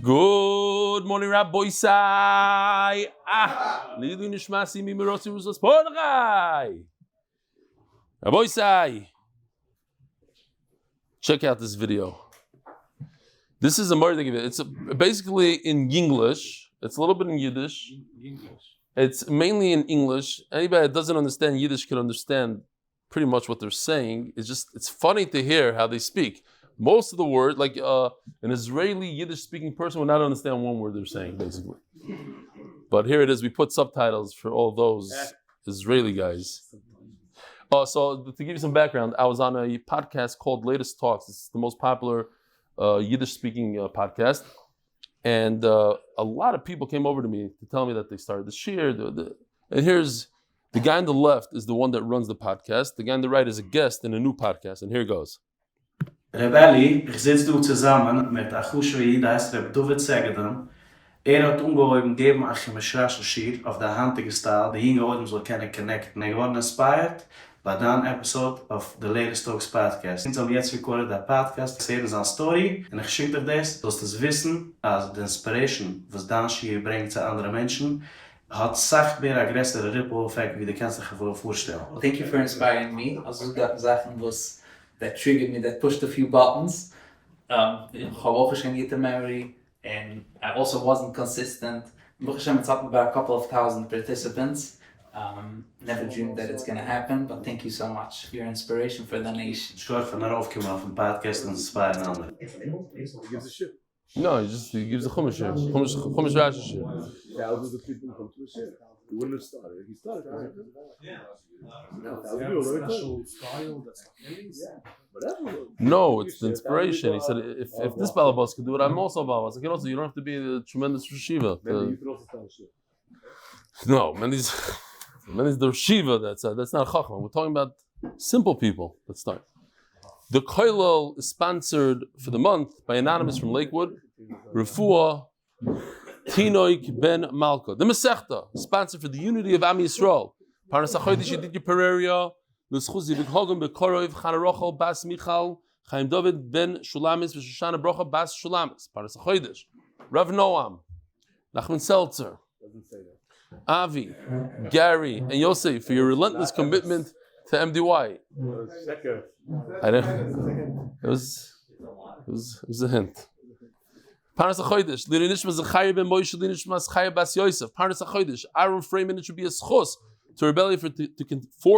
Good morning, Rabbi Sai. Lili nishmasi mi merotzi rusas pornai. Rabbi Sai. Check out this video. This is a more thing. It's basically in English. It's a little bit in Yiddish. It's mainly in English. Anybody that doesn't understand Yiddish can understand pretty much what they're saying. It's funny to hear how they speak. Most of the words, like an Israeli Yiddish-speaking person would not understand one word they're saying, basically. But here it is. We put subtitles for all those Israeli guys. So to give you some background, I was on a podcast called Latest Talks. It's the most popular Yiddish-speaking podcast. And a lot of people came over to me to tell me that they started the shir. And here's the guy on the left is the one that runs the podcast. The guy on the right is a guest in a new podcast. And here it goes. Rav Eli, ich sitze du zusammen mit Achusho Yid, heißt Reb Duvet Segedem. Hat ungeheuben geben ach im Schraschen Shir auf der handige Stahl, die hingeheuben soll keine connecten. Er wurde inspired by that episode of the Latest Talks podcast. Since I'm jetzt recorded that podcast, ich sehe das an Story und ich schicke dir das, dass das wissen, als die Inspiration, was Dan Shir bringt zu anderen Menschen, hat sagt mehr ein größerer Ripple-Effekt, wie du kannst dich vorstellen. Well, thank you for inspiring me. Also Sachen was that triggered me, that pushed a few buttons. Memory, and I also wasn't consistent. It's up about a couple of thousand participants. Never dreamed that it's going to happen, but thank you so much for your inspiration for the nation. Sure, van daarover komen af een podcast en inspire anderen. No, he gives a chumash shir. Chumash Rashi shir. Yeah, I'll do the people come to the shir. He wouldn't have started. He started. No, it's the inspiration. He said, if this balabas could do it, I'm also a balabas. I can also, you don't have to be a tremendous Rashiva. No, Mendy's the Rashiva, that's not Chacham. We're talking about simple people. Let's start. The Koilel is sponsored for the month by Anonymous from Lakewood, Refuah Tinoik Ben Malka. The Masechta, sponsored for the unity of Am Yisrael. Parnas Achoydish Yedidya Pereira, lezchut ziווג הגון בקרוב, חנה bas מיכל, חיים ben שולמית, ושושנה ברכה bas שולמית. Parnas Achoydish. Rav Noam, Nachman Seltzer, Avi, Gary, and Yosef for your relentless commitment to MDY. I don't. It was a hint. Parnas Achoydish, Lili Nishma Zechrya ben Moshe, Lili Nishma Zechrya bas Yosef. Parnas Achoydish, Ahron Fraiman. It should be a zechus to rebel for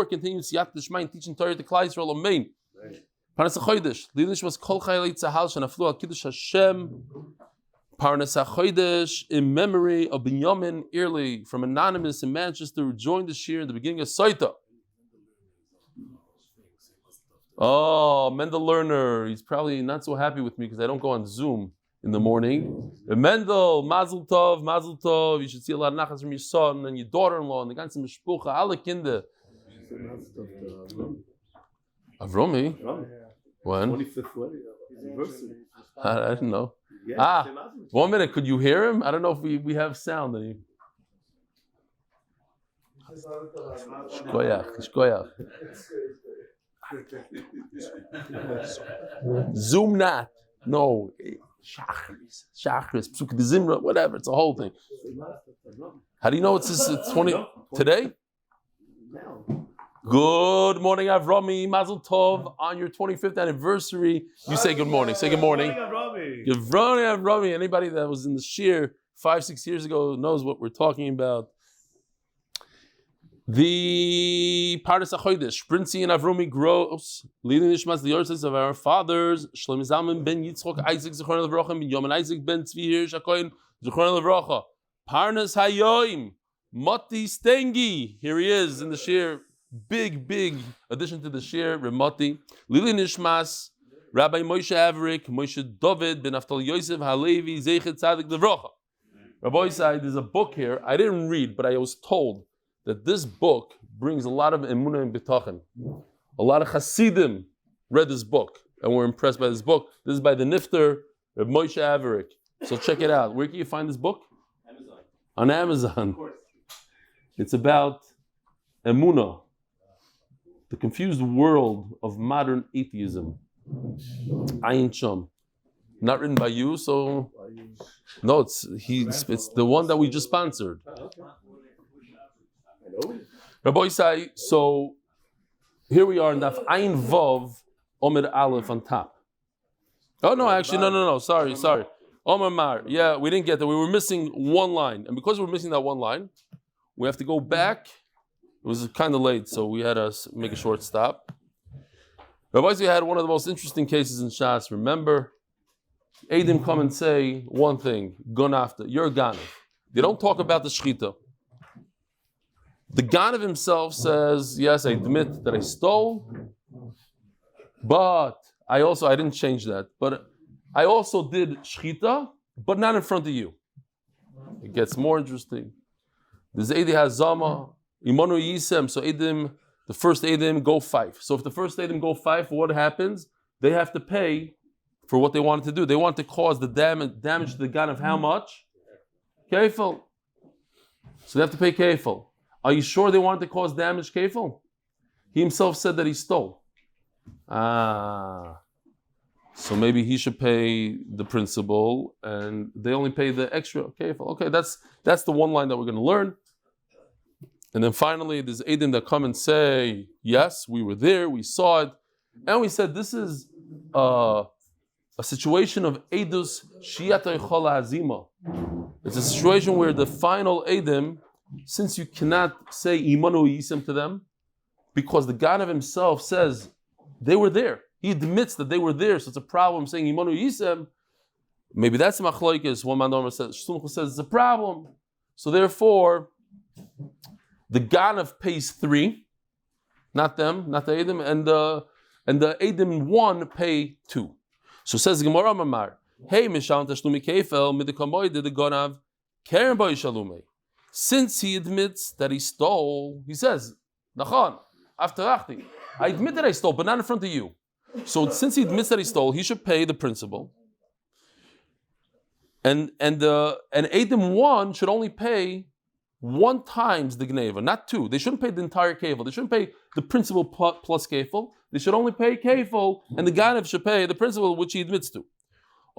continued siyadta dishmaya and teaching Torah to Klal Yisroel. Amen. Parnas Achoydish, Lili Nishma Kol Chayili Tzahal Shenaflu Al Kiddush Hashem. Parnas Achoydish in memory of Binyomin Airley from Anonymous in Manchester who joined the shir in the beginning of siyadta. Oh, Mendel Lerner, he's probably not so happy with me because I don't go on Zoom in the morning. Mendel, Mazel Tov, you should see a lot of nachas from your son and your daughter-in-law and the ganze Mishpucha, alle Kinder. Avrumie? When? 25th wedding anniversary. I didn't know. 1 minute, could you hear him? I don't know if we have sound. Shkoyach. Zoom not. No. Shachris, Psuk de Zimra, whatever. It's a whole thing. How do you know it's 20 today? Good morning, Avrumie. Mazel Tov on your 25th anniversary. You say good morning. Say good morning. Good morning, Avrumie. Anybody that was in the shir 5-6 years ago knows what we're talking about. The Parnas Achoydish, Shprintzy and Avrumie Gross, leading Nishmas the Yosef of our fathers, Shlomi ben Yitzchok, Isaac, zechus Binyomin Isaac ben Tzvi Shakoin, zechus Parnas Hayoim, Motti Stenge. Here he is in the shir. Big addition to the shir, Motti. Lili Nishmas, Rabbi Moshe Avrik, Moshe David ben Naftali Yosef Halevi, Zechet Tzadik Levrocha. Rabbi Isai, there's a book here. I didn't read, but I was told that this book brings a lot of emunah and bitachon. A lot of Hasidim read this book and were impressed by this book. This is by the Nifter, Reb Moshe Avrik. So check it out. Where can you find this book? Amazon. On Amazon. Of course. It's about emunah, the confused world of modern atheism. Ayin Sham. Not written by you, so no, it's the one that we just sponsored. Rabbi Isai, so here we are in Daf Ayin Vav Amud Aleph on top. Oh no, actually no. Sorry. Omar Mar. Yeah, we didn't get that. We were missing one line, and because we're missing that one line, we have to go back. It was kind of late, so we had to make a short stop. Rabbi Isai had one of the most interesting cases in Shas. Remember, Eidim come and say one thing: Gonafta, you're a Ganav. They don't talk about the Shechita. The Ganav himself says, yes, I admit that I stole, but I didn't change that. But I also did Shechita, but not in front of you. It gets more interesting. The Zaydi has Zama, Imanu Yisem, so Eidim, the first Eidim go 5. So if the first Eidim go 5, what happens? They have to pay for what they wanted to do. They want to cause the damage to the Ganav how much? Kefil. So they have to pay Kefil. Are you sure they wanted to cause damage, Kefil? He himself said that he stole. So maybe he should pay the principal, and they only pay the extra Kefil. Okay, that's the one line that we're going to learn. And then finally, there's Eidim that come and say, yes, we were there, we saw it, and we said this is a situation of Eidus Shiyata Chola Hazima. It's a situation where the final Eidim, since you cannot say Imanu Yisem to them, because the Ganav himself says they were there. He admits that they were there, so it's a problem saying Imanu Yisem. Maybe that's Machloikis. One man says, Shulmit says it's a problem. So therefore, the Ganav pays 3, not them, not the Eidim, and the Eidim 1 pay 2. So says Gemara Mamar, hey, Mishal Tashlumi Kefel, Midikamoy did the Ganav, Keren Boy Shalume. Since he admits that he stole, he says, Nachon, Afterachti, I admit that I stole, but not in front of you. So since he admits that he stole, he should pay the principal. And Eidim 1 should only pay 1 times the Gneva, not 2. They shouldn't pay the entire Kefil. They shouldn't pay the principal plus Kefil. They should only pay Kefil, and the Ganav should pay the principal, which he admits to.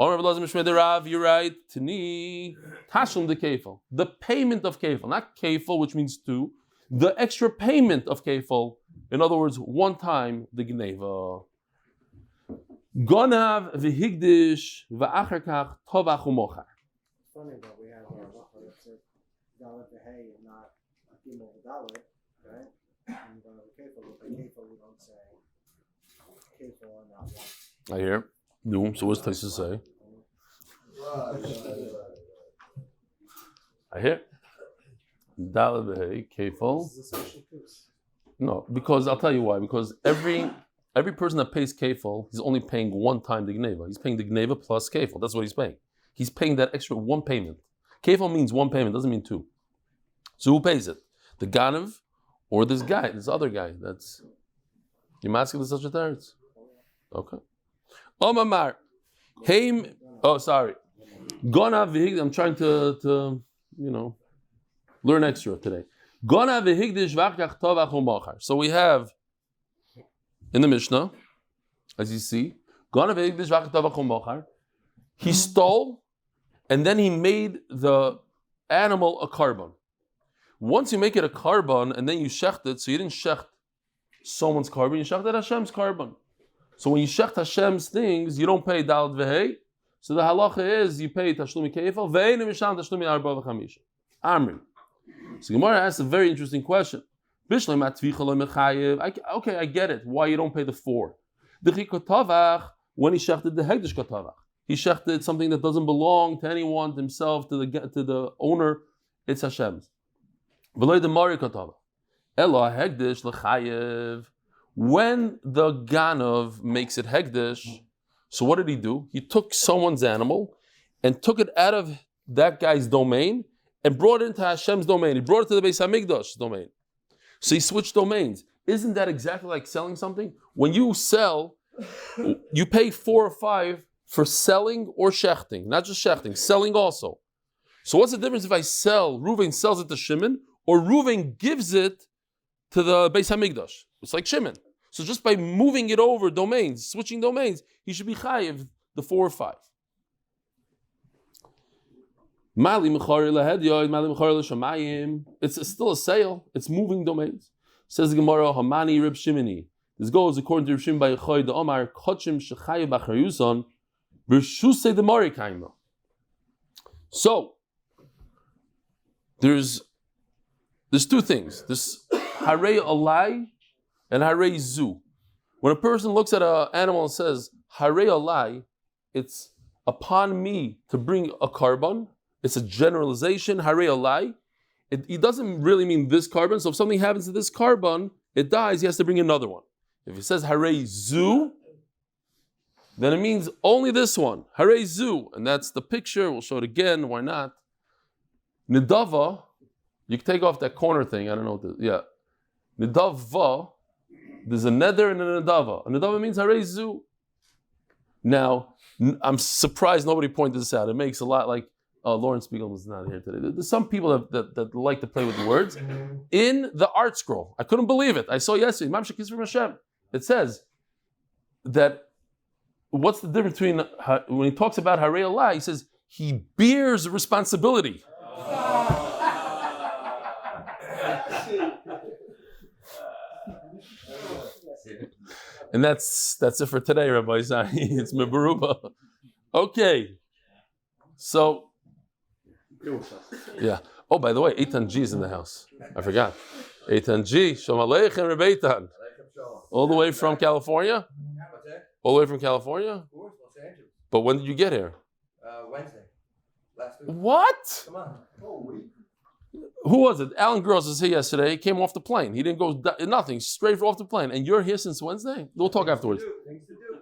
You're right. Tani Tashlum the Kefil. The payment of Kefil, not Kefil, which means 2. The extra payment of Kefil, in other words, 1 time the Gneva. Gonav v'higdish v'achar kach tovach u'mochar. Funny that we have our that says Dalet v'hei and not Gimel v'Dalet, right? And Kefil, we don't say Kefil and not 1. I hear. No, so what's Taisa say? I hear. Dalet v'hei, Kefil. No, because I'll tell you why. Because every person that pays Kefil, he's only paying 1 time the Gneva. He's paying the Gneva plus Kefil. That's what he's paying. He's paying that extra 1 payment. Kefil means 1 payment, doesn't mean 2. So who pays it? The Ganav or this guy, this other guy? That's you're asking the such a teretz. Okay. Omamar. Haim. Oh, sorry. Ganav v'higdish. I'm trying to learn extra today. Ganav v'higdish v'achkach tovach u'machar. So we have in the Mishnah, as you see, he stole and then he made the animal a carbon. Once you make it a carbon and then you shecht it, so you didn't shecht someone's carbon, you shechted Hashem's carbon. So when you shecht Hashem's things, you don't pay Dalet v'hei. So the halacha is you pay Tashlumi Kefil, v'einu misham Tashlumi Arba v'chamisha. Amri. So Gemara asks a very interesting question. Okay, I get it. Why you don't pay the 4? When he shechted the hegdish katavach, he shechted something that doesn't belong to anyone, to himself, to the owner. It's Hashem's. When the Ganav makes it hegdish, so what did he do? He took someone's animal and took it out of that guy's domain and brought it into Hashem's domain. He brought it to the Beis Hamikdash domain. So he switched domains. Isn't that exactly like selling something? When you sell, you pay 4 or 5 for selling or shechting. Not just shechting, selling also. So what's the difference if I sell, Reuven sells it to Shimon, or Reuven gives it to the Beis Hamikdash? It's like Shimon. So just by moving it over domains, switching domains, he should be chayiv the 4 or 5. It's still a sale. It's moving domains. Says the Gemara, Hamani Reb Shimoni. This goes according to Reb Shimon by Yochai the Omar Kochim Shechaya B'Charyuson B'Shusei the Mari Kaima. So there's two things. There's Hare Eli and Hare Zu. When a person looks at an animal and says Hare Eli, it's upon me to bring a carbon. It's a generalization. Hare Eli. It doesn't really mean this carbon. So if something happens to this carbon, it dies. He has to bring another one. If he says Hare Zu, then it means only this one. Hare Zu, and that's the picture. We'll show it again. Why not? Nidava. You can take off that corner thing. I don't know what this. Yeah. Nidava. There's a neder and a nidava. A nidava means Hare Zu. Now, I'm surprised nobody pointed this out. It makes a lot like Lauren Spiegel is not here today. There's some people that like to play with the words. In the art scroll, I couldn't believe it. I saw yesterday, it says that what's the difference between, when he talks about Hare Eli, he says he bears responsibility. And that's it for today, Rabbi Zai. It's Mebaruba. Okay. So, yeah. Oh, by the way, Eitan G is in the house. I forgot. Eitan G, Shalom Aleichem, Reb Eitan. All the way from California? All the way from California? Of course, Los Angeles. But when did you get here? Wednesday. Last week. What? Come on. Oh, week. Who was it? Alan Gross was here yesterday. He came off the plane. He didn't go nothing, straight off the plane. And you're here since Wednesday? We'll talk afterwards. Things to do.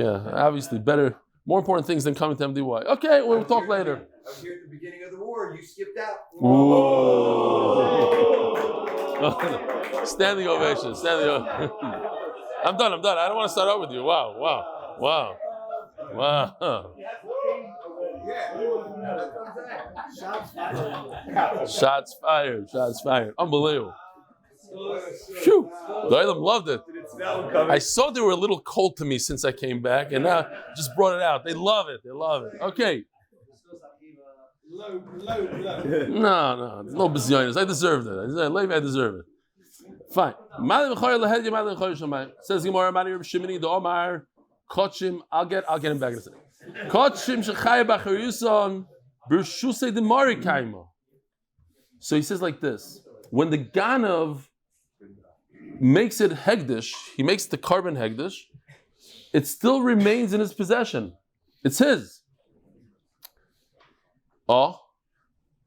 Yeah, obviously better, more important things than coming to MDY. Okay, we'll talk later. I was here at the beginning of the war. You skipped out. Whoa. Standing ovation. Standing ovation. I'm done. I don't want to start out with you. Wow. Shots fired. Unbelievable. Phew. The Olam loved it. I saw they were a little cold to me since I came back, and now just brought it out. They love it. Okay. No, no bizyonis. I deserved it. I deserve it. Fine. Says Gemara, Mani Reb Shimoni the Omar Kochim. I'll get him back in a second. Kochim Shechaya B'Charyuson B'Shusei the Mari Kaima. So he says like this: when the Ganav makes it hegdish, he makes the carbon hegdish, it still remains in his possession. It's his. Oh,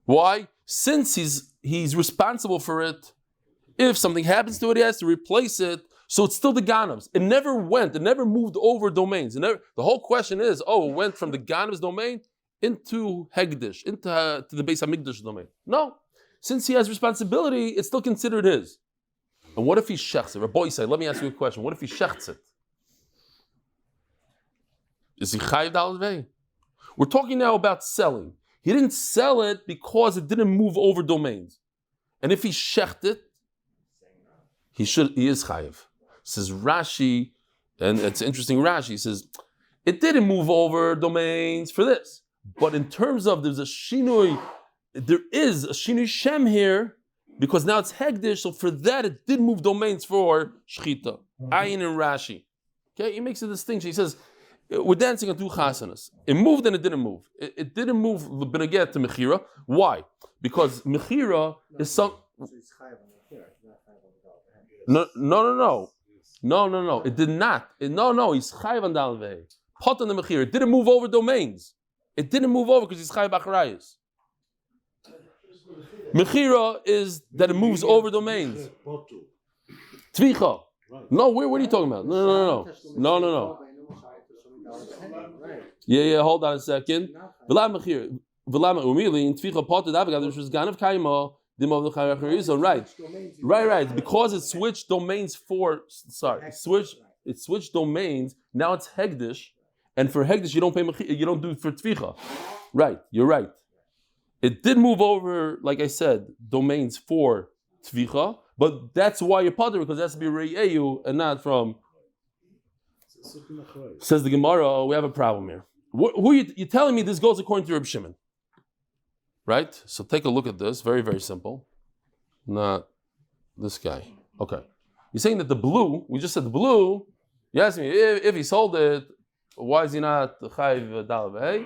why? Since he's responsible for it. If something happens to it, he has to replace it. So it's still the Ganav's. It never moved over domains. The whole question is, it went from the Ganav's domain into Hegdish, into the Beis HaMikdash domain. No. Since he has responsibility, it's still considered his. And what if he shechts it? Rabbi said, let me ask you a question. What if he shechts it? Is he chayiv dalvei? We're talking now about selling. He didn't sell it because it didn't move over domains. And if he shecht it, he is chayiv. Says Rashi, and it's interesting. Rashi says it didn't move over domains for this, but in terms of there is a shinui shem here because now it's hegdish. So for that, it did move domains for shchita. Ayin and Rashi. Okay, he makes a distinction. He says we're dancing on two chasanas. It moved and it didn't move. It didn't move l'beneget to mechira. Why? Because mechira is some. No. It did not. He's chayiv on dalvei. Pot on the mechira. It didn't move over domains. It didn't move over because he's chayiv achrayus. Mechira is that it moves over domains. Tvicha. No, what are you talking about? No. Yeah. Hold on a second. V'lam mechira. V'lam umili in tvicha pot davagav which was ganav kaima. Right. Because it switched domains it switched domains. Now it's hegdish, and for hegdish you don't pay. You don't do it for tvicha. Right. You're right. It did move over, like I said, domains for tvicha, but that's why you're potter because it has to be re'eyu and not from. Says the Gemara, we have a problem here. Who are you telling me this goes according to Reb Shimon? right? So take a look at this. Very, very simple. Not this guy. Okay. You're saying that the blue, we just said the blue, you asked me, if he sold it, why is he not chayiv dalav?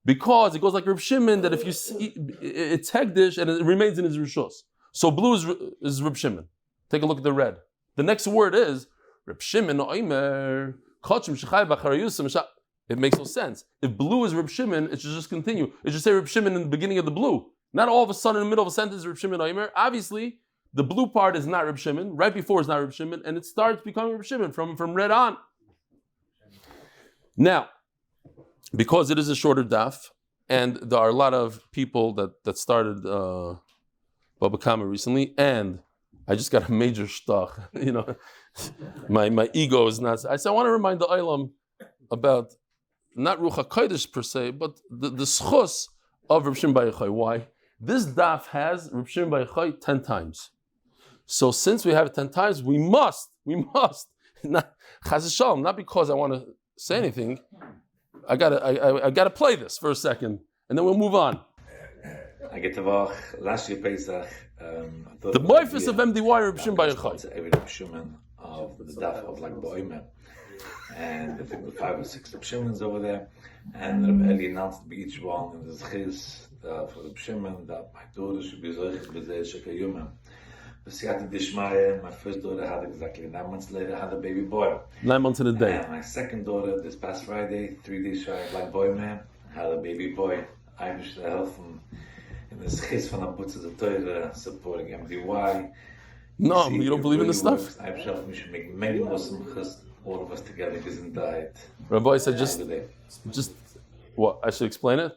Because it goes like Reb Shimon, that if you see, it's hegdish and it remains in his rishus. So blue is Reb Shimon. Take a look at the red. The next word is Reb Shimon oimer kachim shechai b'charayusim. It makes no sense. If blue is Reb Shimon, it should just continue. It should say Reb Shimon in the beginning of the blue. Not all of a sudden in the middle of a sentence Reb Shimon oimer. Obviously, the blue part is not Reb Shimon. Right before is not Reb Shimon, and it starts becoming Reb Shimon from red on. Now, because it is a shorter daf, and there are a lot of people that started Baba Kama recently, and I just got a major shtuch. My ego is not. I said I want to remind the Olam about not Ruach HaKodesh per se, but the zechus of Reb Shimon Bar Yochai. Why? This daf has Reb Shimon Bar Yochai 10 times. So since we have it 10 times, we must, not Chas v'Shalom, not because I want to say anything. I gotta play this for a second, and then we'll move on. I get to walk last year Pesach. The moifus of MDY Reb Shimon Bar Yochai. Reb Shimon of the daf of like Boimer, and I think the 5 or 6 Reb Shimons over there, and Reb Eli announced each one in the zechus for Reb Shimon that my daughter should be zechus b'zeh shekayumim. The siyadta dishmaya. My first daughter had exactly 9 months later had a baby boy. 9 months in a day. And my second daughter this past Friday, 3 days shy of like boy man, had a baby boy. I wish to help him in the zechus from the Torah supporting MDY. No, you don't believe in this stuff? I help we should make many Muslim chus, all of us together, isn't diet. Rabbi said just what? I should explain it?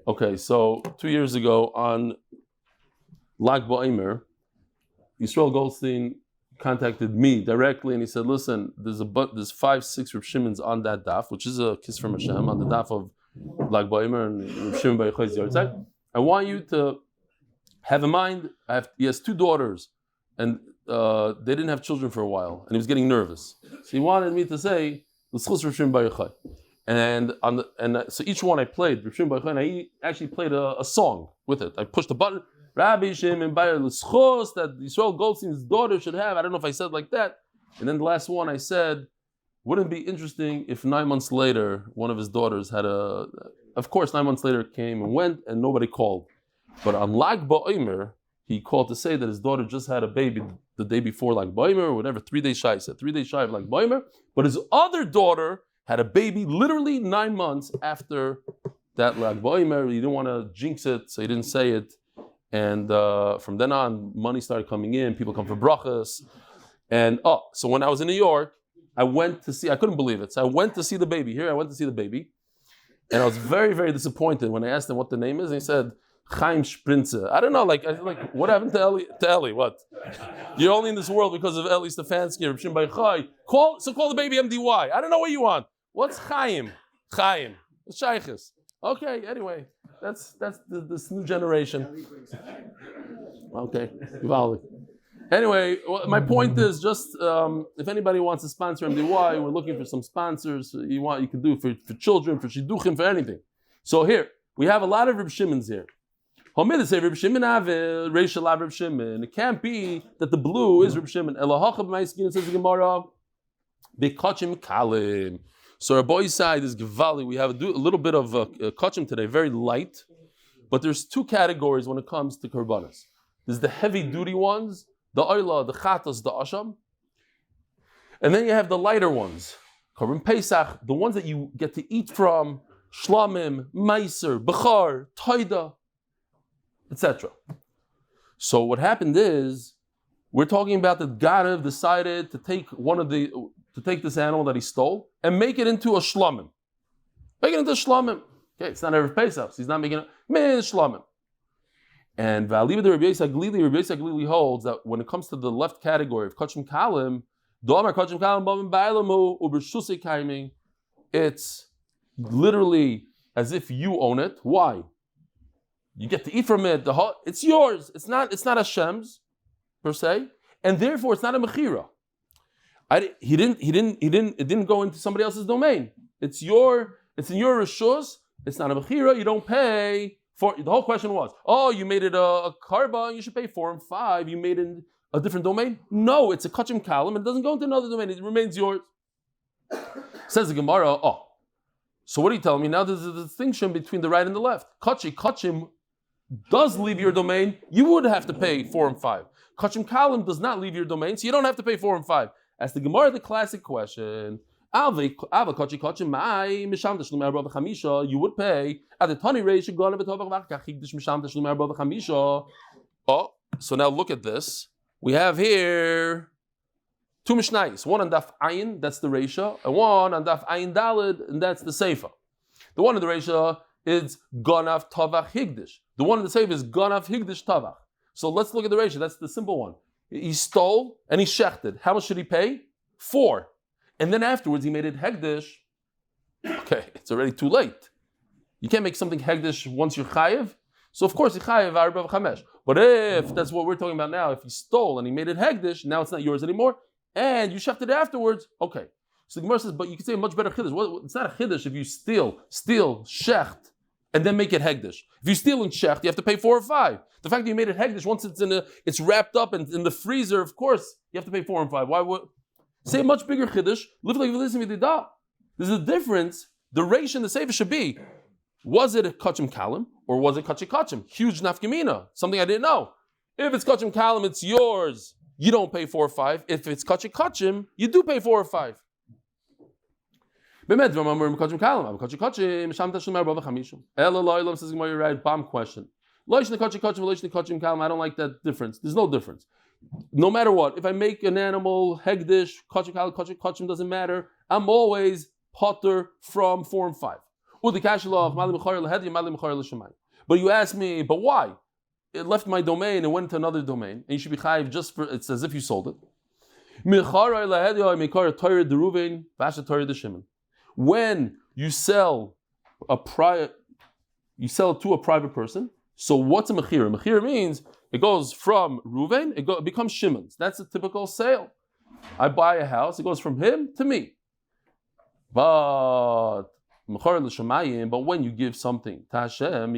Okay, so 2 years ago on Lag Ba'omer, Yisrael Goldstein contacted me directly and he said, listen, there's 5-6 Reb Shimons on that daf, which is a kiss from Hashem, on the daf of Lag Ba'omer and Reb Shimon Bar Yochai's Yartzeit. I want you to have in mind, he has 2 daughters and they didn't have children for a while and he was getting nervous. So he wanted me to say, lezchut Reb Shimon Bar Yochai. And so each one I played, Reb Shimon Bar Yochai, and I actually played a song with it. I pushed a button, Rabbi Shimon Bar Yochai, that Yisrael Goldstein's daughter should have. I don't know if I said like that. And then the last one I said, wouldn't it be interesting if 9 months later, one of his daughters had of course 9 months later came and went and nobody called. But on Lag Ba'omer, he called to say that his daughter just had a baby the day before Lag Ba'omer, or whatever, 3 days shy. He said 3 days shy of Lag Ba'omer. But his other daughter had a baby literally 9 months after that Lag Ba'omer. He didn't want to jinx it, so he didn't say it. And from then on, money started coming in. People come for brachas. And so when I was in New York, I couldn't believe it. So I went to see the baby. I went to see the baby. And I was very, very disappointed when I asked him what the name is. And he said, Chaim Shprintzy. I don't know, like what happened to Eli? What? You're only in this world because of Eli Stefansky or Shimon Bar Yochai. Call the baby MDY. I don't know what you want. What's Chaim? Chaim. Sheikhs. Okay, anyway. That's this new generation. Okay. Anyway, my point is just if anybody wants to sponsor MDY, we're looking for some sponsors. You can do for children, for shidduchim, for anything. So here we have a lot of Reb Shimons here. Reb Shimon Avil, Reishal Reb Shimon. It can't be that the blue is Reb Shimon. Elahachab Ma'iskin says the Gemara. Bekachim Kalim. So our boys' side is Gevali. We have a little bit of kachim today, very light. But there's 2 categories when it comes to korbanos. There's the heavy-duty ones, the oila, the chatas, the asham. And then you have the lighter ones, korban pesach, the ones that you get to eat from, shlamim, meiser, bechar, toida, etc. So what happened is, we're talking about that Ganav decided to take this animal that he stole and make it into a shlamim. Make it into a shlamim. Okay, it's not Erev Pesach. He's not making it shlamim. And Va'aliva de Rabbi Yosef Glili holds that when it comes to the left category of kachim kalim, it's literally as if you own it. Why? You get to eat from it. It's yours. It's not Hashem's per se, and therefore it's not a mechira. It didn't go into somebody else's domain. It's in your reshus. It's not a mechira. You don't pay The whole question was, you made it a karba, you should pay 4 and 5. You made it a different domain? No, it's a kachim kalam. It doesn't go into another domain. It remains yours. Says the Gemara, so what are you telling me? Now there's a distinction between the right and the left. Kachim does leave your domain. You would have to pay 4 and 5. Kachim kalam does not leave your domain, so you don't have to pay 4 and 5. As the Gemara, the classic question, you would pay at the tani ratio. So now look at this. We have here 2 mishnayos. One on daf ayin, that's the ratio, and one on daf ayin dalid, and that's the seifa. The one in the ratio is ganav tavach higdish. The one in the seifa is ganav higdish tavach. So let's look at the ratio. That's the simple one. He stole and he shechted. How much should he pay? 4. And then afterwards he made it hegdish. Okay, it's already too late. You can't make something hegdish once you're chayiv. So of course, you chayiv arba v'chamesh. But if that's what we're talking about now, if he stole and he made it hegdish, now it's not yours anymore, and you shechted it afterwards, okay. So the Gemara says, but you can say a much better chiddush. It's not a chiddush if you steal, shecht, and then make it hegdish. If you steal and shecht, you have to pay 4 or 5. The fact that you made it hegdish, once it's wrapped up and in the freezer, of course, you have to pay 4 and 5. Why would say a much bigger chiddush? Live like listen to the There's a difference. The ratio in the sefer should be: was it a kachim kalim or was it kachim? Huge nafkamina. Something I didn't know. If it's kachim kalim, it's yours. You don't pay 4 or 5. If it's kachim, you do pay 4 or 5. You're right. Bomb question. I don't like that difference. There's no difference. No matter what, if I make an animal hegdish, kachim doesn't matter. I'm always potter from 4 and 5. But you ask me, but why? It left my domain and went to another domain, and you should be chayiv just for it's as if you sold it. When you sell to a private person. So what's a mechira? Mechira means it goes from Ruvain, it becomes Shimon's. That's a typical sale. I buy a house, it goes from him to me. But when you give something to Hashem,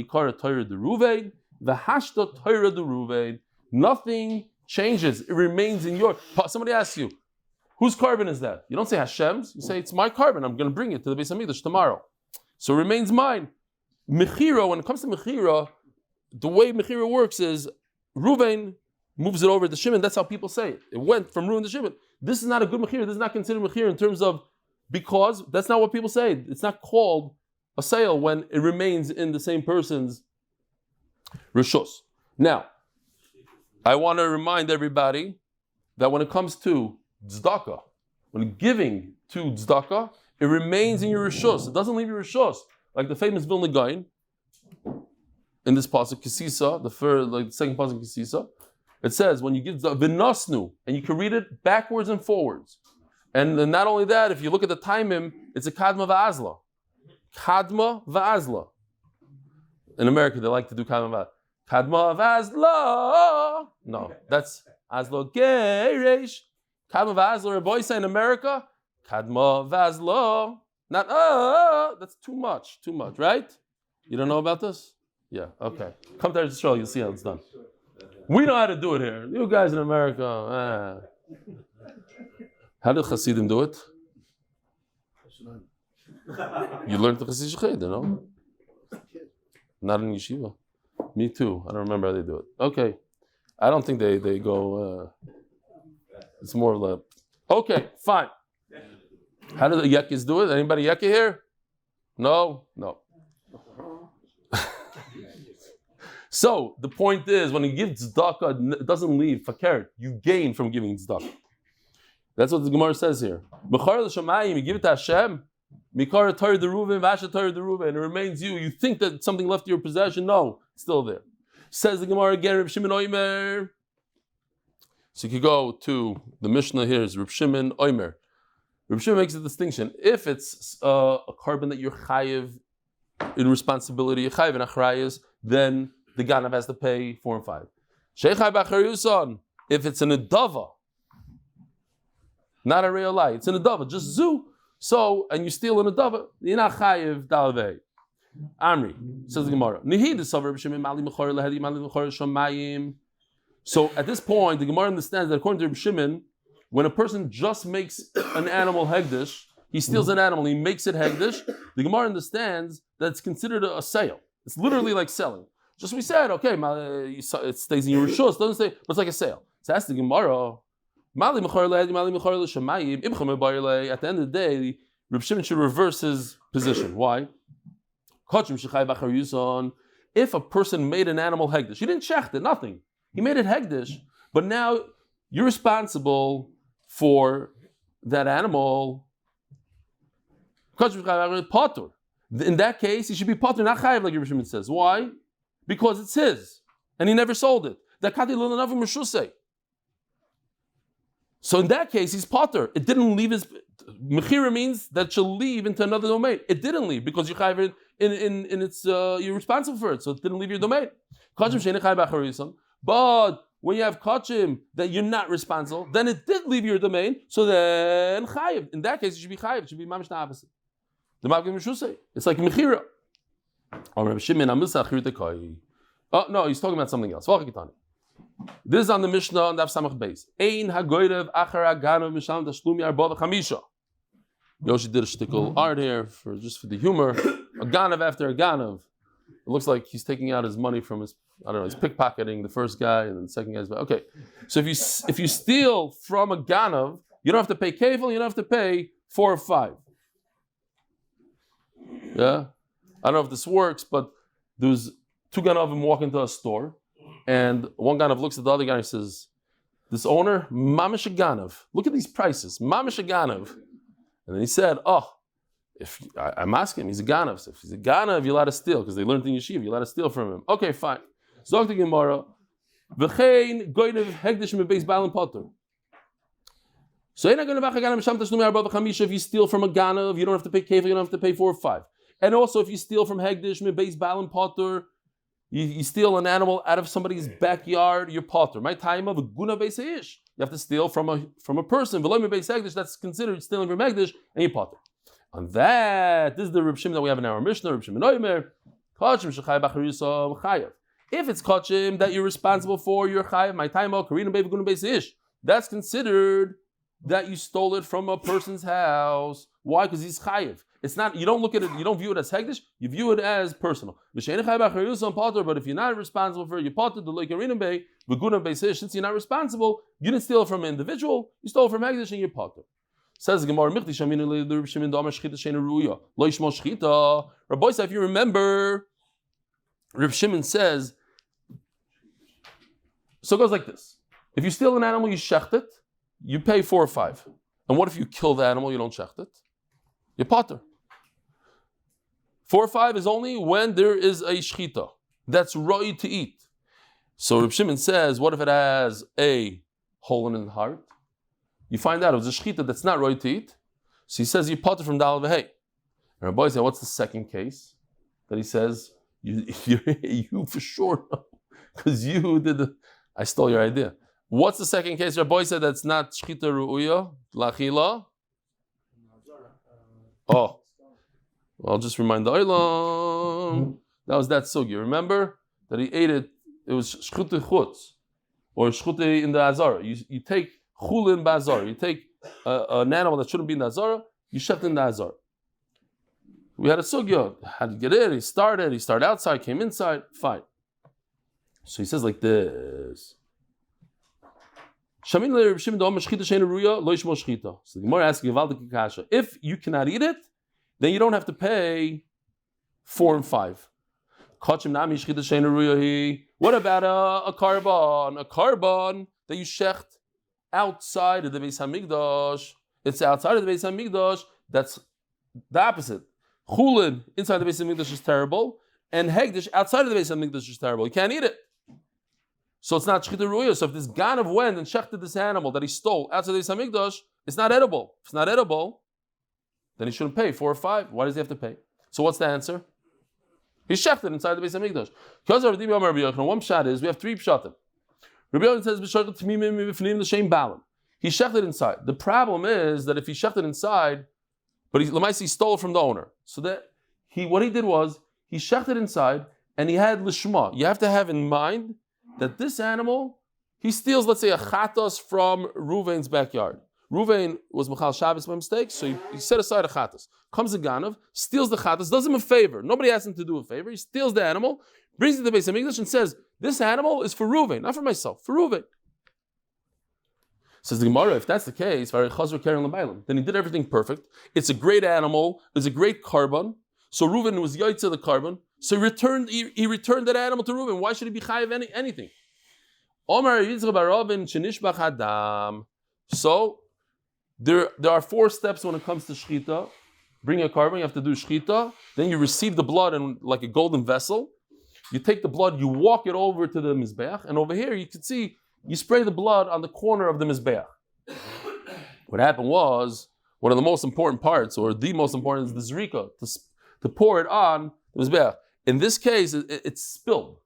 nothing changes. It remains in your. Somebody asks you, whose carbon is that? You don't say Hashem's. You say it's my carbon. I'm going to bring it to the Beis Hamikdash tomorrow. So it remains mine. Mechira. When it comes to mechira, the way mechira works is Ruvain moves it over to Shimon. That's how people say it. It went from Ruvain to Shimon. This is not a good mechira. This is not considered mechira in terms of. Because that's not what people say. It's not called a sale when it remains in the same person's rishus. Now, I want to remind everybody that when it comes to tzedakah, when giving to tzedakah, it remains in your rishus. It doesn't leave your rishus. Like the famous Vilna Gaon in this pasuk Kisisa, the second pasuk Kisisa, it says when you give v'nasnu, and you can read it backwards and forwards. And not only that, if you look at the taimim, it's a kadma va'azla. Kadma va'azla. In America, they like to do kadma va'azla. No, that's azla geresh. Kadma va'azla, Rabbi say in America, kadma va'azla. Not that's too much, right? You don't know about this? Yeah, okay. Come to Eretz Yisrael, you'll see how it's done. We know how to do it here. You guys in America, How did Hasidim do it? You learned the Hasidic Cheder, no? Not in yeshiva. Me too. I don't remember how they do it. Okay. I don't think they go, it's more of a, okay, fine. How do the Yekis do it? Anybody Yeki here? No? No. So, the point is, when you give tzedakah, it doesn't leave fakir. You gain from giving tzedakah. That's what the Gemara says here. You give it to Hashem, and it remains you. You think that something left your possession? No, it's still there. Says the Gemara again, Reb Shimon Oimer. So you could go to the Mishnah here, is Reb Shimon Oimer. Reb Shimon makes a distinction. If it's a carbon that you're chayiv in responsibility, chayiv in achrayas, then the ganav has to pay 4 and 5. If it's an adava, not a R Eli, it's an adava, just zoo. So, and you steal an adava, you're not chayiv dalvei. Amri, says the Gemara. So at this point, the Gemara understands that according to Reb Shimon, when a person just makes an animal hegdish, he steals an animal, he makes it hegdish, the Gemara understands that it's considered a sale. It's literally like selling. Just we said, okay, it stays in your rishus, doesn't say, but it's like a sale. So that's the Gemara. At the end of the day, Reb Shimon should reverse his position. Why? If a person made an animal hegdish, he didn't shecht it, nothing. He made it hegdish, but now you're responsible for that animal. In that case, he should be potter, not chayiv, like Reb Shimon says. Why? Because it's his, and he never sold it. So in that case, he's potter. It didn't leave his mechira means that shall leave into another domain. It didn't leave because you chayiv in its you're responsible for it, so it didn't leave your domain. But when you have kachim that you're not responsible, then it did leave your domain. So then chayiv. In that case, it should be chayiv. It should be mamish the opposite. The magim mishusay. It's like mechira. Oh no, he's talking about something else. This is on the Mishnah on Daf Samach Beis. Ein hagoyrev achar aganav misham tashlumi arba v'chamisha. Yoshi did a shtickle art here for the humor. A ganav after a ganav. It looks like he's taking out his money from his, he's pickpocketing the first guy and then the second guy's. Okay, so if you steal from a ganav, you don't have to pay kefil, you don't have to pay 4 or 5. Yeah, I don't know if this works, but there's 2 ganavim walk into a store, and one ganav looks at the other guy and says, "This owner, mamish a ganav. Look at these prices, mamish a ganav." And then he said, I'm asking him, he's a ganav. So if he's a ganav, you're allowed to steal, because they learned in yeshiva, you're allowed to steal from him. Okay, fine. Zog the Gemara, v'chein goynev hegdish mebeis baal and potter. So if you steal from a ganav, you don't have to pay kefir, you don't have to pay 4 or 5. And also if you steal from hegdish mebeis baal and potter, you steal an animal out of somebody's backyard, you're potter. My time of a guna beis haish. You have to steal from a person. V'lo mebeis hegdish, that's considered stealing from hegdish, and you potter. On that, this is the Reb Shimon that we have in our Mishnah, Reb Shimon Oimer, Kachim shechai b'charusa chayav. If it's kachim that you're responsible for, you're chayav. My time of karina beivaguna beis ish. That's considered that you stole it from a person's house. Why? Because he's chayav. It's not. You don't look at it. You don't view it as hegdish. You view it as personal. But if you're not responsible for it, you potter the like karina beivaguna beis ish. Since you're not responsible, you didn't steal it from an individual. You stole it from hegdish and you potter. Says the Gemara, Michti Shamina Reb Shimon Dama Shchita Sheina Ruya. Lo Yishmo Shchita. Rabbi Yosef, if you remember, Reb Shimon says, so it goes like this. If you steal an animal, you shecht it, you pay 4 or 5. And what if you kill the animal, you don't shecht it? You potter. 4 or 5 is only when there is a shchita. That's roi to eat. So Reb Shimon says, what if it has a hole in the heart? You find out it was a shchita that's not roi to eat. So he says you potter from dal v'hei. And Rabbi said, what's the second case that he says you for sure know because you did I stole your idea. What's the second case Rabbi said that's not shchita ru'uya lachila? Oh, well, I'll just remind the olam. That was that sugi. Remember that he ate it. It was shchute chutz or shchute in the azara. You take chulin ba'azara. You take an animal that shouldn't be in the azara, you shecht in the azara. We had a sugya. How did he get in? He started outside, came inside, fine. So he says like this. So the Gemara asks if you cannot eat it, then you don't have to pay 4 and 5. What about a carbon? A carbon that you shecht outside of the Beis Hamikdash. It's outside of the Beis Hamikdash. That's the opposite. Chulin inside the Beis Hamikdash is terrible, and hegdish outside of the Beis Hamikdash is terrible. You can't eat it. So it's not shchita ruya. So if this ganav went and shechted this animal that he stole outside the Beis Hamikdash, it's not edible. If it's not edible, then he shouldn't pay 4 or 5. Why does he have to pay? So what's the answer? He shechted inside the Beis Hamikdash. Because of one pshat is we have 3 pshatim. Rabbi Yomi says he shechted inside. The problem is that if he shechted inside, but he stole from the owner, so that what he did was he shechted inside, and he had lishma. You have to have in mind that this animal, he steals, let's say, a chatos from Ruvain's backyard. Ruvain was Michal Shabbos by mistake, so he set aside a chatos. Comes a ganav, steals the chatos, does him a favor. Nobody asked him to do a favor. He steals the animal, brings it to the Beis Hamikdash, and says, "This animal is for Ruvain, not for myself, for Ruvain." Says the Gemara, if that's the case, then he did everything perfect. It's a great animal. It's a great carbon. So Reuven was yaitza the carbon. So he returned that animal to Reuven. Why should he be chayiv anything? So there are 4 steps when it comes to shchita. Bring a carbon, you have to do shchita. Then you receive the blood in like a golden vessel. You take the blood, you walk it over to the mizbeach, and over here you can see you spray the blood on the corner of the mizbeach. What happened was, one of the most important parts, or the most important, is the zrika, to pour it on the mizbeach. In this case, it's spilled.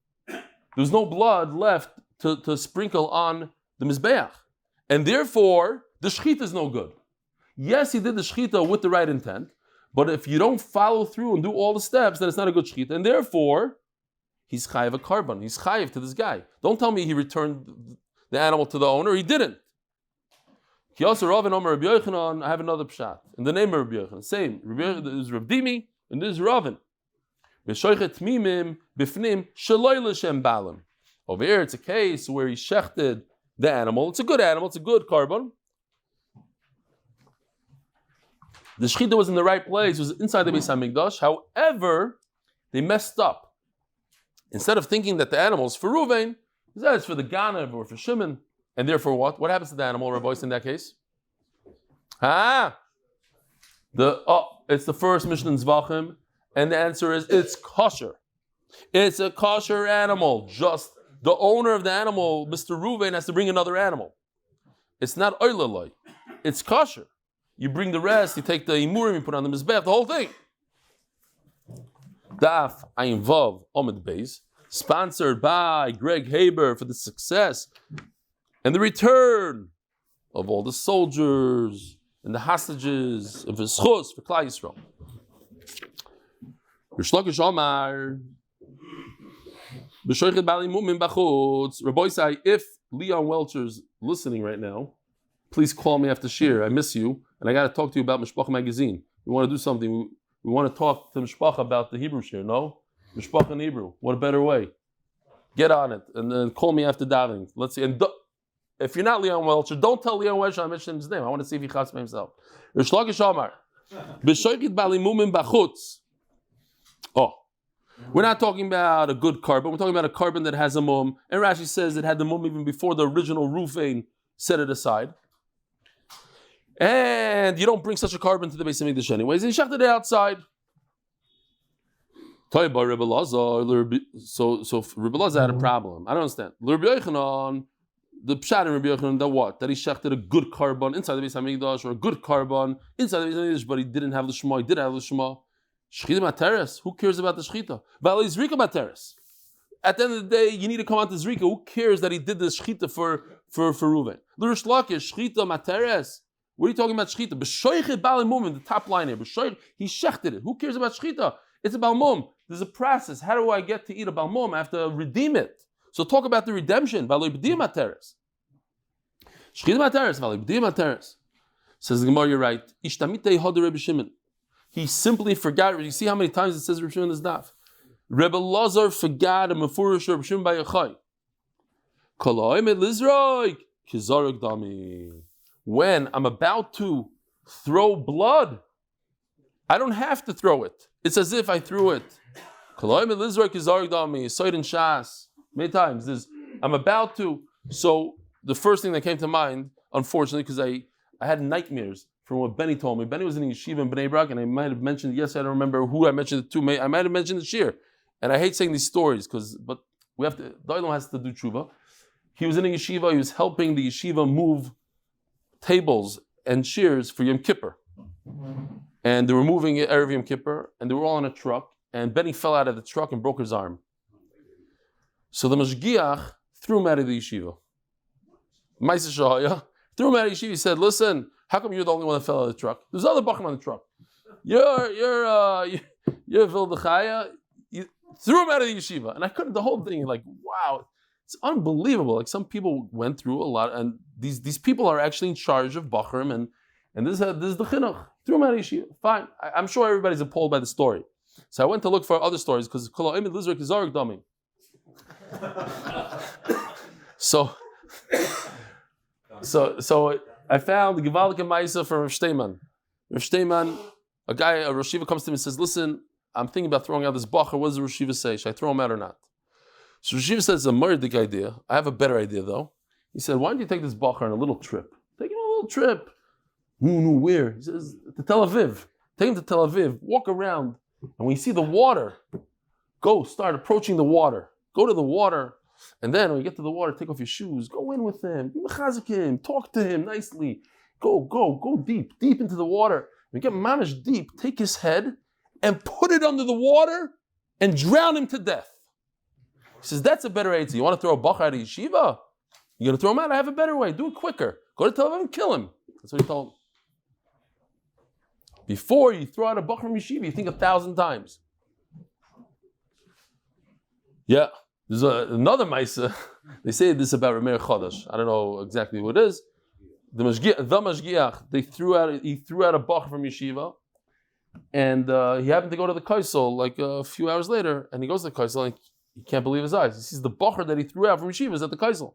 There's no blood left to sprinkle on the mizbeach. And therefore, the shchita is no good. Yes, he did the shchita with the right intent, but if you don't follow through and do all the steps, then it's not a good shchita. And therefore, he's chayiv a carbon. He's chayiv to this guy. Don't tell me he returned the animal to the owner. He didn't. I have another pshat. In the name of Rabbi Yochanan, same. There's Rav Dimi and there's Ravin. Over here, it's a case where he shechted the animal. It's a good animal. It's a good carbon. The shechita was in the right place. It was inside the Beis Hamikdash. However, they messed up. Instead of thinking that the animal is for Ruvain, it's for the Ganav or for Shimon. And therefore what? What happens to the animal, Rabbi, in that case? It's the first Mishnah in Zvachim. And the answer is, it's kosher. It's a kosher animal. Just the owner of the animal, Mr. Ruvain, has to bring another animal. It's not Eli. It's kosher. You bring the rest, you take the imurim, you put on the mizbech, the whole thing. Daf Yomi Amud Beis, sponsored by Greg Haber for the success and the return of all the soldiers and the hostages of zechus for Klal Yisroel. Rabbi say, if Leon Welcher's listening right now, please call me after shir. I miss you, and I got to talk to you about Mishpacha magazine. We want to do something. We want to talk to Mishpacha about the Hebrew shir. No, Mishpacha in Hebrew. What a better way. Get on it, and then call me after davening. Let's see. And if you're not Leon Welcher, don't tell Leon Welcher I mentioned his name. I want to see if he chas by himself. We're not talking about a good carbon. We're talking about a carbon that has a mum. And Rashi says it had the mum even before the original roofing set it aside. And you don't bring such a carbon to the Beis Hamikdash anyways. And he shechted it outside. So Rebbe Lazar had a problem. I don't understand. The pshat in Rabbi Yochanan, that what? That he shechted a good carbon inside the Beis Hamikdash, or a good carbon inside the Beis Hamikdash, but he didn't have the shema. He did have the shema. Shechita materes. Who cares about the shechita? V'alei zrika materes. At the end of the day, you need to come out to zrika. Who cares that he did the shechita for Reuven? L'rish lakish shechita materes. What are you talking about shechita? B'shoichet bal mum in the top line here. B'shoichet, he shechted it. Who cares about shechita? It's a balmum. There's a process. How do I get to eat a balmum? I have to redeem it. So talk about the redemption. V'alei b'diyam materes. Shechita materes. V'alei b'diyam materes. Says the Gemara, you're right. Ishtamitei hoder Rebbe Shimon. He simply forgot. You see how many times it says Rebbe Shimon in this daf. Rebbe Lazar forgot a mefurish Rebbe Shimon by Yachai. When I'm about to throw blood, I don't have to throw it. It's as if I threw it. Many times. I'm about to. So the first thing that came to mind, unfortunately, because I had nightmares from what Benny told me. Benny was in yeshiva in Bnei Brak, and I might have mentioned, yes, I don't remember who I mentioned it to. I might have mentioned the shir. And I hate saying these stories, but we have to, the Olam has to do tshuva. He was in a yeshiva, he was helping the yeshiva move tables and chairs for Yom Kippur. And they were moving it Erev Yom Kippur, and they were all on a truck, and Benny fell out of the truck and broke his arm. So the Mashgiach threw him out of the yeshiva. Maisa Shahaya threw him out of the yeshiva. He said, listen, how come you're the only one that fell out of the truck? There's other bachim on the truck. You're Vildachaya. threw him out of the yeshiva. And I couldn't, the whole thing, like, wow, it's unbelievable. Like some people went through a lot, and these people are actually in charge of Bachrim, and this is the chinuch. Threw him out of yeshiva. Fine. I'm sure everybody's appalled by the story. So I went to look for other stories because So I found the Gevaldik Maisa from Rav Steiman. Rav Steiman, a Rosh Yeshiva comes to him and says, listen, I'm thinking about throwing out this bacher. What does the Rosh Yeshiva say? Should I throw him out or not? So Rosh Yeshiva says, it's a murdik idea. I have a better idea though. He said, why don't you take this bacher on a little trip? Take him on a little trip. Where? He says, to Tel Aviv. Take him to Tel Aviv. Walk around. And when you see the water, go start approaching the water. Go to the water. And then when you get to the water, take off your shoes. Go in with him. Be mechazik him. Talk to him nicely. Go deep into the water. When you get mamish deep, take his head and put it under the water and drown him to death. He says, that's a better idea. You want to throw a bacher out of yeshiva? You're going to throw him out? I have a better way. Do it quicker. Go to Tel Aviv and kill him. That's what he told him. Before you throw out a bacher from yeshiva, you think 1,000 times. Yeah. There's another Maisa. They say this about Rameir Chodesh. I don't know exactly who it is. The Mashgiach, he threw out a bacher from yeshiva, and he happened to go to the Kaisel like a few hours later, and he goes to the Kaisel and he can't believe his eyes. He sees the bacher that he threw out from yeshiva is at the Kaisel.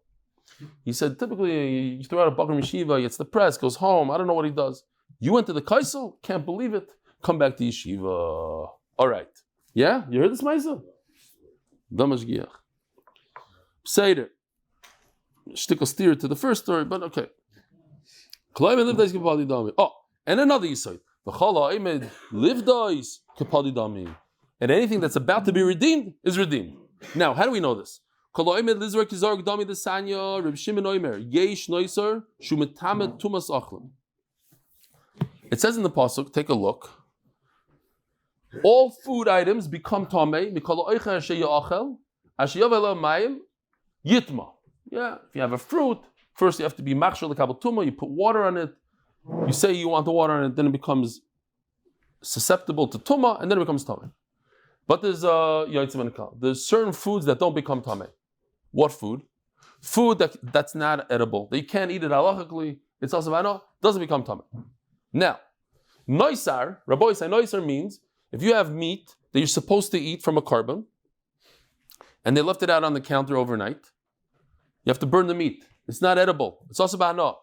He said, typically you throw out a bacher from yeshiva, he gets depressed, goes home, I don't know what he does. You went to the Kaisel? Can't believe it. Come back to yeshiva. All right. Yeah? You heard this, Maisa? The Mashgiach. Seder. Shtickle steer to the first story, but okay. Oh, and another Yisod. And anything that's about to be redeemed is redeemed. Now, how do we know this? It says in the pasuk, take a look. All food items become tamei. Yitma. Yeah, if you have a fruit, first you have to be machshel l'kabel tumah, you put water on it, you say you want the water on it, then it becomes susceptible to tumah, and then it becomes tamei. But there's there's certain foods that don't become tamei. What food? Food that's not edible, that you can't eat it halachically, it's also doesn't become tamei. Now, noisar, Rabbi say noisar means if you have meat that you're supposed to eat from a carbon, and they left it out on the counter overnight, you have to burn the meat. It's not edible. It's also ba'ana.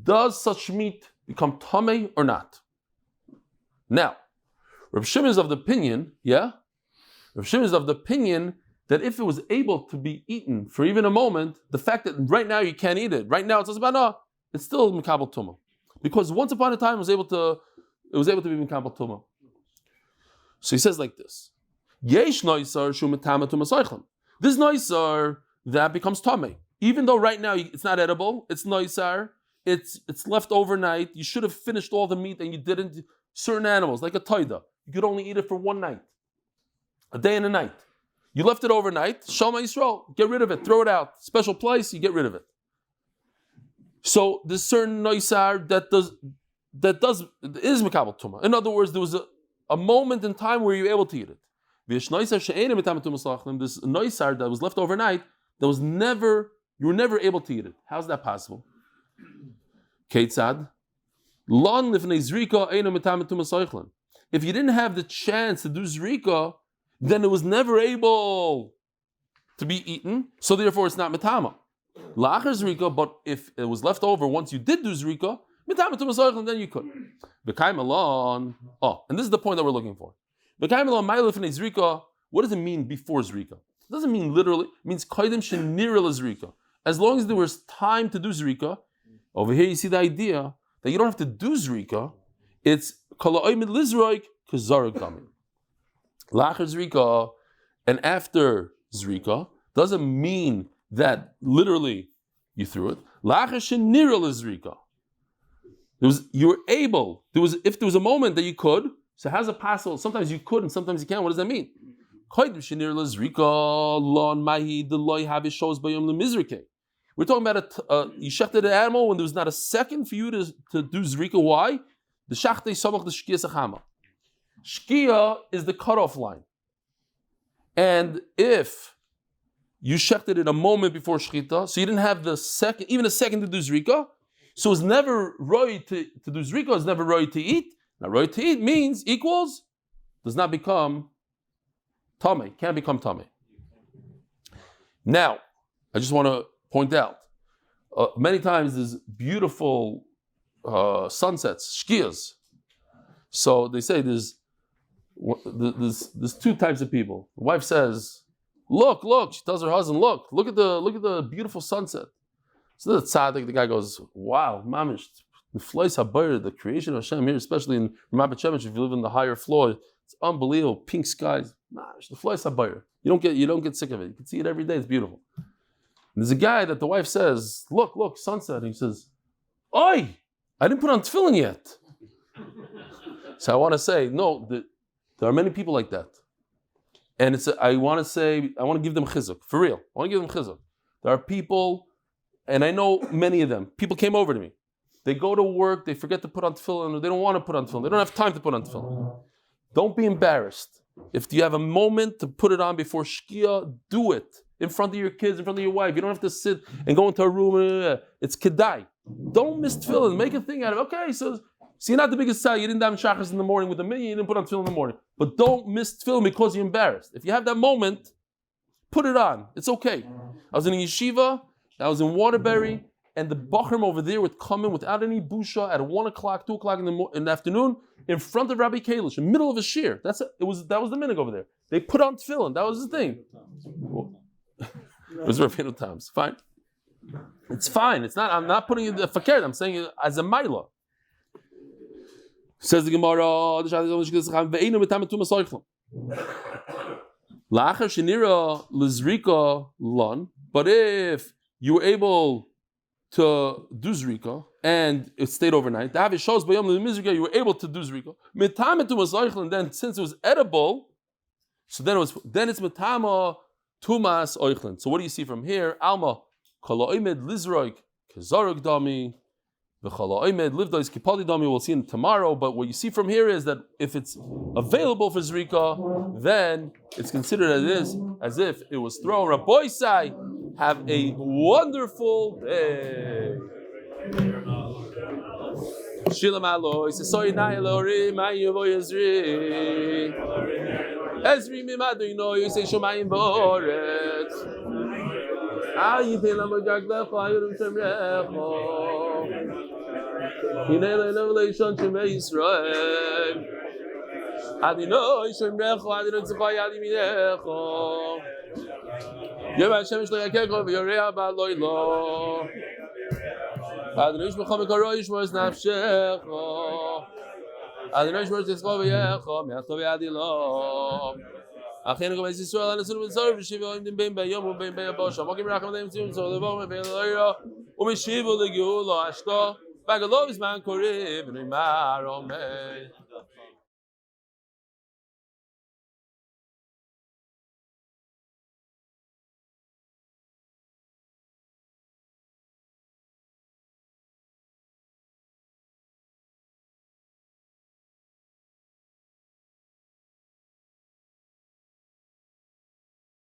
Does such meat become tamei or not? Now, Rav Shimon is of the opinion, Rav Shimon is of the opinion that if it was able to be eaten for even a moment, the fact that right now you can't eat it, right now it's also ba'ana, it's still mikabel tumah. Because once upon a time it was able to be mikabel tumah. So he says like this. Yesh noisar shu metama tumah soichlem. This noisar that becomes tamei. Even though right now it's not edible, it's noisar, it's left overnight, you should have finished all the meat and you didn't. Certain animals, like a toida, you could only eat it for one night, a day and a night. You left it overnight, Am Yisrael, get rid of it, throw it out. Special place, you get rid of it. So there's certain noisar that is mikabel tumah. In other words, there was a moment in time where you were able to eat it. This noisar that was left overnight, you were never able to eat it. How's that possible? Keitzad. If you didn't have the chance to do zrika, then it was never able to be eaten, so therefore it's not metama. Lachar zrika, but if it was left over once you did do zrika, metama tumas soichlin, then you could. And this is the point that we're looking for. What does it mean before zrika? It doesn't mean literally. It means koydem shenira zrika. As long as there was time to do zrika, over here you see the idea that you don't have to do zrika. It's kala oimid lizroik kazaruk damim. Lachar zrika and after zrika doesn't mean that literally you threw it. Lachar shenira zrika. If there was a moment that you could. So how's it possible? Sometimes you could and sometimes you can't. What does that mean? We're talking about you shechted an animal when there was not a second for you to do zrika. Why? The shachte samach the shkia sachama. Shkia is the cutoff line. And if you shechted it a moment before shechita, so you didn't have even a second to do zrika, so it's never roi to do zrika, it's never roi to eat. Now roi to eat means equals, does not become tamei, can't become tamei. Now, I just want to point out, many times there's beautiful sunsets, shkias. So they say there's two types of people. The wife says, "Look!" She tells her husband, "Look at the beautiful sunset." So the tzaddik, the guy goes, "Wow, mamish, the fleis habayr, the creation of Hashem here, especially in Ramat Beit Shemesh, if you live in the higher floor, it's unbelievable, pink skies, mamish, the fleis habayr. You don't get sick of it. You can see it every day. It's beautiful." And there's a guy that the wife says, "Look, sunset," and he says, "Oi, I didn't put on tefillin yet." So I want to say, no, there are many people like that. And I want to give them chizuk, for real. I want to give them chizuk. There are people, and I know many of them, people came over to me. They go to work, they forget to put on tefillin, or they don't want to put on tefillin. They don't have time to put on tefillin. Don't be embarrassed. If you have a moment to put it on before Shkia, do it. In front of your kids, in front of your wife. You don't have to sit and go into a room. It's kedai. Don't miss tefillin. Make a thing out of it. Okay, so you're not the biggest side. You didn't daven shachris in the morning with a million. You didn't put on tefillin in the morning. But don't miss tefillin because you're embarrassed. If you have that moment, put it on. It's okay. I was in a yeshiva. I was in Waterbury. And the bachrim over there would come in without any busha at 1 o'clock, 2 o'clock in the afternoon in front of Rabbi Kalish, in the middle of a shir. That was the minhag over there. They put on tefillin. That was the thing. It was Rabbeinu Tam's. Fine. It's fine. It's not. I'm not putting it fakir. I'm saying it as a maila. Says the Gemara. But if you were able to do zrika and it stayed overnight, you were able to do zrika. And then since it was edible, so then it's metama tumas oichlin. So what do you see from here? Alma koloimed lizroik kezaruk dami v'koloimed livdois kipali dami. We'll see tomorrow. But what you see from here is that if it's available for zrika, then it's considered as if it was thrown. Rabbi Sai, have a wonderful day. Shilam aloy sesoy nailori mayovo yezri ezri mimadu no you say shomayim boret ayitel amojak lecho ayurim shemrecho hinei levelation shemei Yisrael adinoi shemrecho adinoi zechaya adiminecho Yom Hashem shlo yakekov yoreya ba'loilo Adonai shmechom ekaro yishmor es nafshecho Adonai shmor es tzchov v'yecho me'atov v'yadilo Achenu k'mei Yisrael anesun v'tzor v'shivu imdim bein b'yom u'bein b'yabosh Amokim racham adayim tzivim tzor levom v'bein l'oiro u'mishivu l'geula ashto Bagalov is man koriv v'neimar omein